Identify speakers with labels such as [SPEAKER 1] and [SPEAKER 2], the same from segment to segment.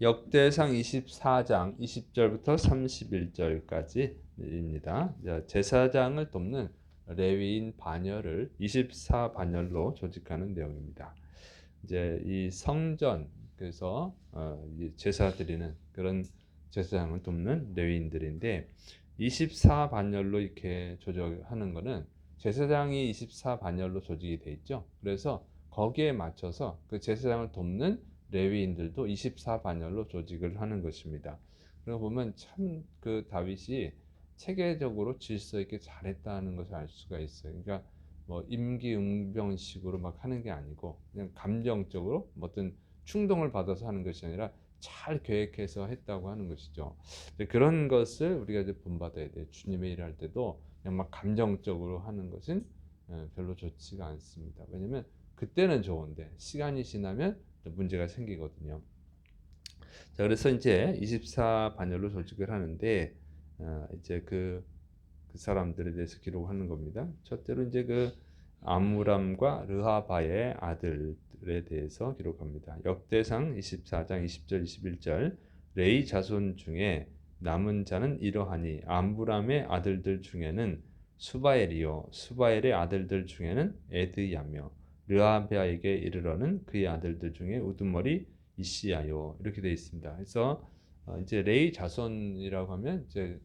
[SPEAKER 1] 역대상 24장 20절부터 31절까지입니다. 제사장을 돕는 레위인 반열을 24반열로 조직하는 내용입니다. 이제 이 성전, 그래서 제사 드리는 그런 제사장을 돕는 레위인들인데 24반열로 이렇게 조직하는 거는 제사장이 24반열로 조직이 돼 있죠. 그래서 거기에 맞춰서 그 제사장을 돕는 레위인들도 24반열로 조직을 하는 것입니다. 그러고 보면 참 그 다윗이 체계적으로 질서 있게 잘했다는 것을 알 수가 있어요. 그러니까 뭐 임기응변식으로 막 하는 게 아니고 그냥 감정적으로 뭐 어떤 충동을 받아서 하는 것이 아니라 잘 계획해서 했다고 하는 것이죠. 그런 것을 우리가 이제 본받아야 돼요. 주님의 일을 할 때도 그냥 막 감정적으로 하는 것은 별로 좋지가 않습니다. 왜냐하면 그때는 좋은데 시간이 지나면 문제가 생기거든요. 자, 그래서 이제 24반열로 조직을 하는데 이제 그 사람들에 대해서 기록하는 겁니다. 첫째로 이제 그 암므람과 르하바의 아들에 대해서 기록합니다. 역대상 24장 20절 21절 레위 자손 중에 남은 자는 이러하니 암므람의 아들들 중에는 수바엘이요 수바엘의 아들들 중에는 에드야며 르하바에게 이르러는 그의 아들들 중에 우두머리 이시야요 이렇게 되어 있습니다. 그래서 이제 레위 자손이라고 하면 이제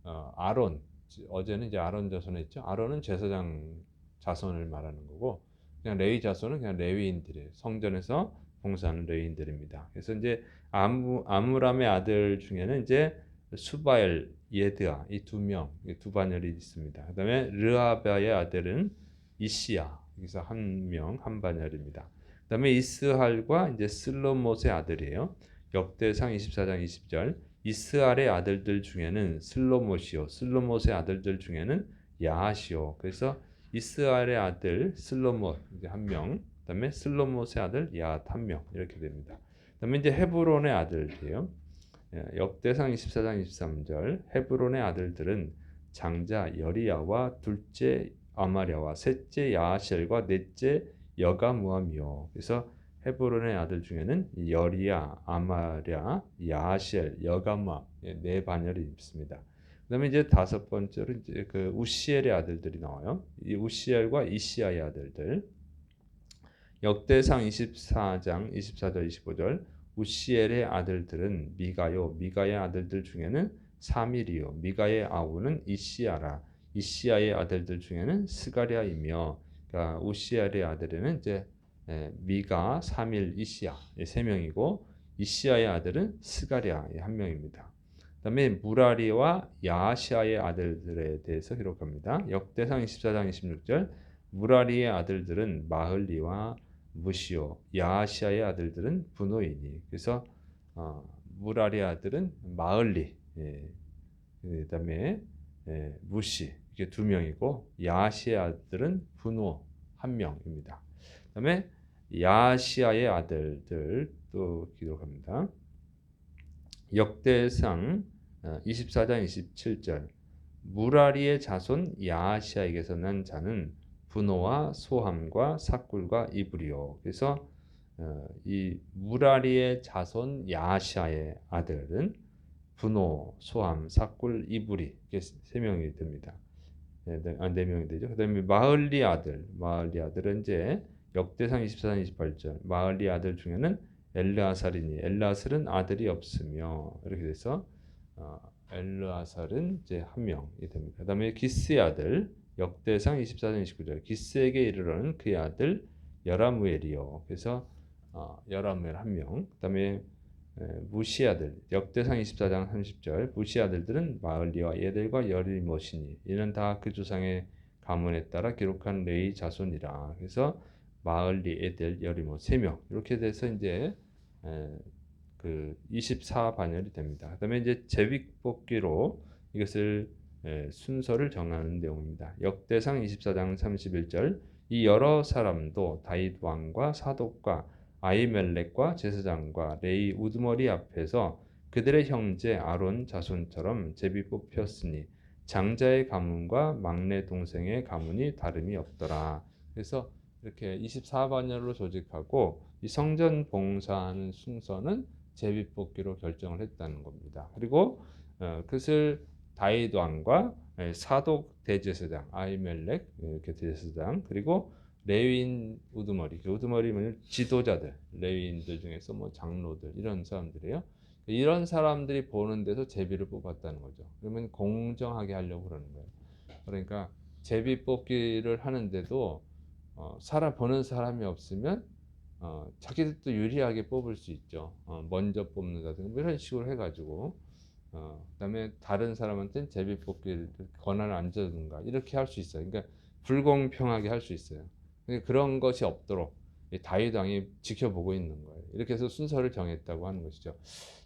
[SPEAKER 1] 아론 어제는 이제 아론 자손 했죠. 아론은 제사장 자손을 말하는 거고 그냥 레위 자손은 그냥 레위인들이에요. 성전에서 봉사하는 레위인들입니다. 그래서 이제 아므람의 아들 중에는 이제 수바엘, 예드아 이 두 명, 두 반열이 있습니다. 그다음에 르하바의 아들은 이시야 여기서 한 명, 한 반열입니다. 그다음에 이스할과 이제 슬로못의 아들이에요. 역대상 24장 20절 이스할의 아들들 중에는 슬로못이요 슬로못의 아들들 중에는 야하시요. 그래서 이스할의 아들 슬로못 이제 한 명, 그다음에 슬로못의 아들 야핫 한 명 이렇게 됩니다. 그다음에 이제 헤브론의 아들이에요. 역대상 24장 23절 헤브론의 아들들은 장자 여리야와 둘째 아마랴와 셋째 야하시엘과 넷째 여가무함이요. 그래서 헤브론의 아들 중에는 여리야, 아마랴, 야하시엘, 여가무함 네 반열이 있습니다. 그다음에 이제 다섯 번째로 이제 그 우시엘의 아들들이 나와요. 이 우시엘과 이시야의 아들들. 역대상 24장 24절 25절 우시엘의 아들들은 미가요 미가의 아들들 중에는 사밀이요 미가의 아우는 이시야라 이시야의 아들들 중에는 스가랴이며 그러니까 우시엘의 아들에는 이제 미가 사밀 이시야 세 명이고 이시야의 아들은 스가랴 한 명입니다. 그다음에 무라리와 야시아의 아들들에 대해서 기록합니다. 역대상 24장 26절 무라리의 아들들은 마흘리와 무시오 야시아의 아들들은 분노이니 그래서 무라리 아들은 마흘리 그다음에 무시 이게 두 명이고 야시의 아들은 분노 한 명입니다. 그다음에 야시아의 아들들 또 기록합니다. 역대상 24장 27절 무라리의 자손 야시아에게서 난 자는 분노와 소함과 삭굴과 이불이요. 그래서 이 무라리의 자손 야시아의 아들은 분노, 소함, 삭굴, 이불이 이게 세 명이 됩니다. 네 명이 되죠. 그다음에 마흘리 아들은 이제 역대상 24장 28절 마흘리 아들 중에는 엘르아살이니 엘르아살은 아들이 없으며 이렇게 돼서 엘르아살은 이제 한 명이 됩니다. 그다음에 기스의 아들 역대상 24장 29절 기스에게 이르러는 그의 아들 여라무엘이요. 그래서 여라무엘 한 명. 그다음에 무시 아들 역대상 24장 30절 무시 아들들은 마흘리와 예델과 여리못이니 이는 다 그 조상의 가문에 따라 기록한 레위 자손이라. 그래서 마흘리, 에델, 여리못 세 명 이렇게 돼서 이제 그 24반열이 됩니다. 그다음에 이제 제vik뽑기로 이것을 순서를 정하는 내용입니다. 역대상 24장 31절 이 여러 사람도 다윗 왕과 사독과 아히멜렉과 제사장과 레위 우두머리 앞에서 그들의 형제 아론 자손처럼 제비 뽑혔으니 장자의 가문과 막내 동생의 가문이 다름이 없더라. 그래서 이렇게 24반열로 조직하고 이 성전 봉사하는 순서는 제비뽑기로 결정을 했다는 겁니다. 그리고 그것을 다윗 왕과 사독 대제사장 아히멜렉 이렇게 대제사장 그리고 레위인 우두머리, 그 우두머리는 지도자들, 레위인들 중에서 뭐 장로들 이런 사람들이에요. 이런 사람들이 보는 데서 제비를 뽑았다는 거죠. 그러면 공정하게 하려고 그러는 거예요. 그러니까 제비 뽑기를 하는데도 보는 사람이 없으면 자기들도 유리하게 뽑을 수 있죠. 먼저 뽑는다든가 뭐 이런 식으로 해가지고 그다음에 다른 사람한테는 제비 뽑기를 권한을 안 주든가 이렇게 할 수 있어요. 그러니까 불공평하게 할 수 있어요. 그러니까 그런 것이 없도록 다윗 왕이 지켜보고 있는 거예요. 이렇게 해서 순서를 정했다고 하는 것이죠.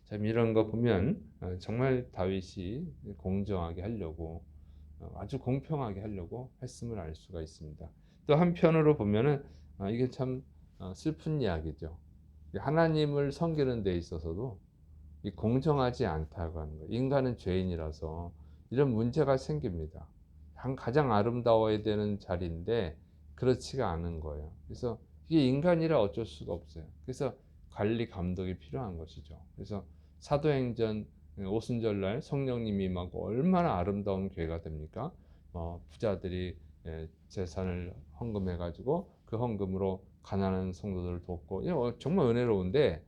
[SPEAKER 1] 참 이런 거 보면 정말 다윗이 공정하게 하려고 아주 공평하게 하려고 했음을 알 수가 있습니다. 또 한편으로 보면은 이게 참 슬픈 이야기죠. 하나님을 섬기는 데 있어서도 이 공정하지 않다고 하는 거예요. 인간은 죄인이라서 이런 문제가 생깁니다. 가장 아름다워야 되는 자리인데 그렇지가 않은 거예요. 그래서 이게 인간이라 어쩔 수가 없어요. 그래서 관리 감독이 필요한 것이죠. 그래서 사도행전 오순절날 성령님이 임하고 얼마나 아름다운 교회가 됩니까? 부자들이 재산을 헌금해가지고 그 헌금으로 가난한 성도들을 돕고 정말 은혜로운데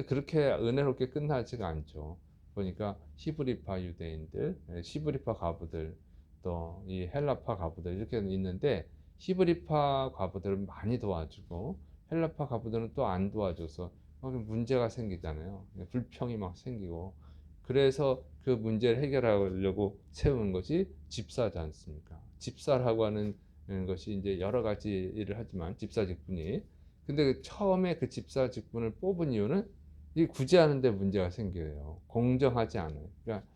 [SPEAKER 1] 그렇게 은혜롭게 끝나지가 않죠. 보니까 히브리파 유대인들, 히브리파 과부들, 또 이 헬라파 과부들 이렇게 있는데 히브리파 과부들은 많이 도와주고 헬라파 과부들은 또 안 도와줘서 문제가 생기잖아요. 불평이 막 생기고 그래서 그 문제를 해결하려고 세운 것이 집사지 않습니까? 집사라고 하는 것이 이제 여러 가지 일을 하지만 집사 직분이 근데 처음에 그 집사 직분을 뽑은 이유는 이 구제하는데 문제가 생겨요. 공정하지 않아요. 그러니까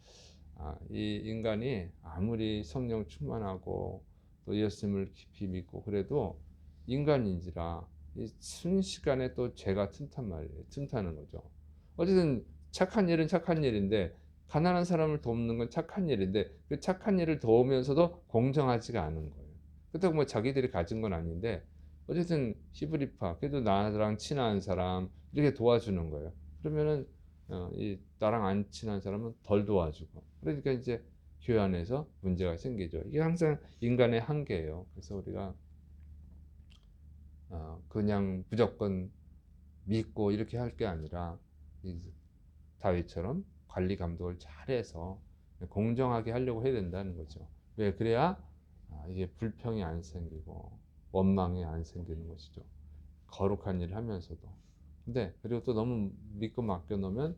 [SPEAKER 1] 이 인간이 아무리 성령 충만하고 또 예수님을 깊이 믿고 그래도 인간인지라 이 순식간에 또 죄가 틈탄 말이에요. 틈타는 거죠. 어쨌든 착한 일은 착한 일인데 가난한 사람을 돕는 건 착한 일인데 그 착한 일을 도우면서도 공정하지가 않은 거예요. 그렇다고 뭐 자기들이 가진 건 아닌데 어쨌든 히브리파 그래도 나랑 친한 사람 이렇게 도와주는 거예요. 그러면은 이 나랑 안 친한 사람은 덜 도와주고 그러니까 이제 교회 안에서 문제가 생기죠. 이게 항상 인간의 한계예요. 그래서 우리가 그냥 무조건 믿고 이렇게 할 게 아니라 다윗처럼 관리 감독을 잘해서 공정하게 하려고 해야 된다는 거죠. 왜 그래야 이게 불평이 안 생기고 원망이 안 생기는 것이죠. 거룩한 일을 하면서도. 근데 그리고 또 너무 믿고 맡겨 놓으면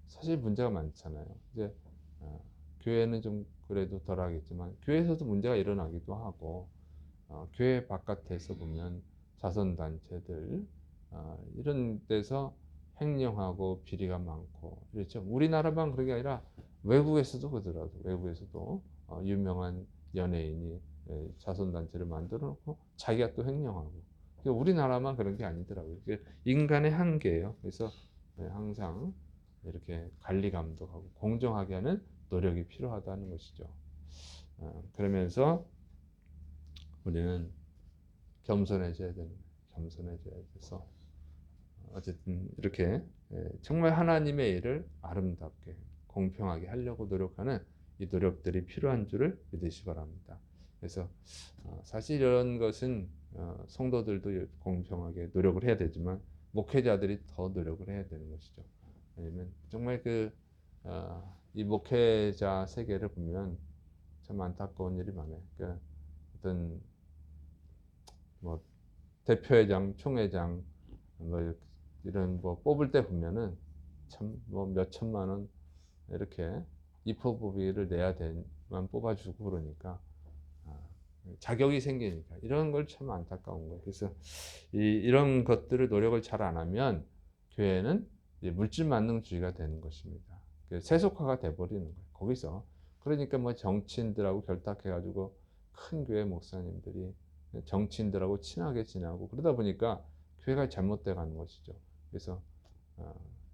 [SPEAKER 1] 사실 문제가 많잖아요. 이제 교회는 좀 그래도 덜하겠지만 교회에서도 문제가 일어나기도 하고 교회 바깥에서 보면 자선단체들 이런 데서 횡령하고 비리가 많고 그렇죠. 우리나라만 그런 게 아니라 외국에서도 그러더라도 외국에서도 유명한 연예인이 자선단체를 만들어 놓고 자기가 또 횡령하고 우리나라만 그런 게 아니더라고요. 인간의 한계예요. 그래서 항상 이렇게 관리 감독하고 공정하게 하는 노력이 필요하다는 것이죠. 그러면서 우리는 겸손해져야 되는 거예요. 겸손해져야 돼서 어쨌든 이렇게 정말 하나님의 일을 아름답게 공평하게 하려고 노력하는 이 노력들이 필요한 줄을 믿으시기 바랍니다. 그래서 사실 이런 것은 성도들도 공평하게 노력을 해야 되지만 목회자들이 더 노력을 해야 되는 것이죠. 왜냐면 정말 이 목회자 세계를 보면 참 안타까운 일이 많아요. 그러니까 어떤 뭐 대표회장, 총회장 뭐 이런 뭐 뽑을 때 보면은 참 뭐 몇 천만 원 이렇게 입후보비를 내야 되만 뽑아주고 그러니까 자격이 생기니까 이런 걸 참 안타까운 거예요. 그래서 이런 것들을 노력을 잘 안 하면 교회는 물질 만능주의가 되는 것입니다. 세속화가 돼버리는 거예요. 거기서 그러니까 뭐 정치인들하고 결탁해가지고 큰 교회 목사님들이 정치인들하고 친하게 지내고 그러다 보니까 교회가 잘못돼 가는 것이죠. 그래서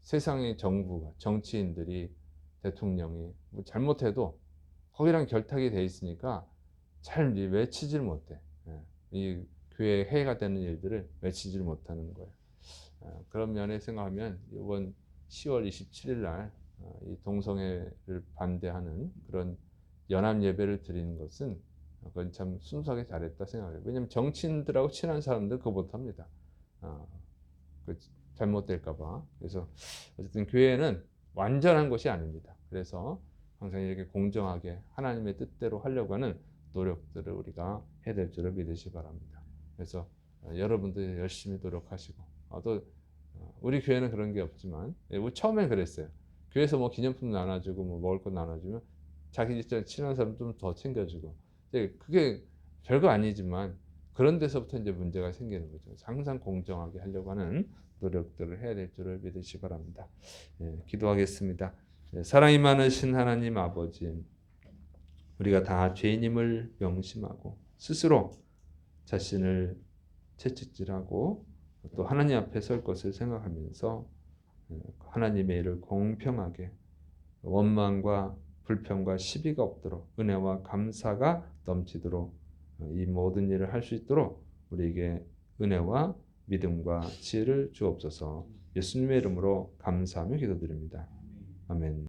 [SPEAKER 1] 세상의 정부가 정치인들이 대통령이 뭐 잘못해도 거기랑 결탁이 돼 있으니까 잘 외치질 못해. 이 교회에 해가 되는 일들을 외치질 못하는 거예요. 그런 면에 생각하면 이번 10월 27일 날 이 동성애를 반대하는 그런 연합 예배를 드리는 것은 그건 참 순수하게 잘했다 생각해요. 왜냐하면 정치인들하고 친한 사람들 그거 못합니다. 그 잘못될까 봐. 그래서 어쨌든 교회는 완전한 것이 아닙니다. 그래서 항상 이렇게 공정하게 하나님의 뜻대로 하려고 하는 노력들을 우리가 해야 될 줄을 믿으시 바랍니다. 그래서 여러분들 열심히 노력하시고 또 우리 교회는 그런 게 없지만 우리 처음엔 그랬어요. 교회에서 뭐 기념품 나눠주고 뭐 먹을 것 나눠주면 자기 진짜 친한 사람 좀 더 챙겨주고 그게 별거 아니지만 그런 데서부터 이제 문제가 생기는 거죠. 항상 공정하게 하려고 하는 노력들을 해야 될 줄을 믿으시 바랍니다. 기도하겠습니다. 사랑이 많으신 하나님 아버지, 우리가 다 죄인임을 명심하고 스스로 자신을 채찍질하고 또 하나님 앞에 설 것을 생각하면서 하나님의 일을 공평하게 원망과 불평과 시비가 없도록 은혜와 감사가 넘치도록 이 모든 일을 할 수 있도록 우리에게 은혜와 믿음과 지혜를 주옵소서. 예수님의 이름으로 감사하며 기도드립니다. 아멘.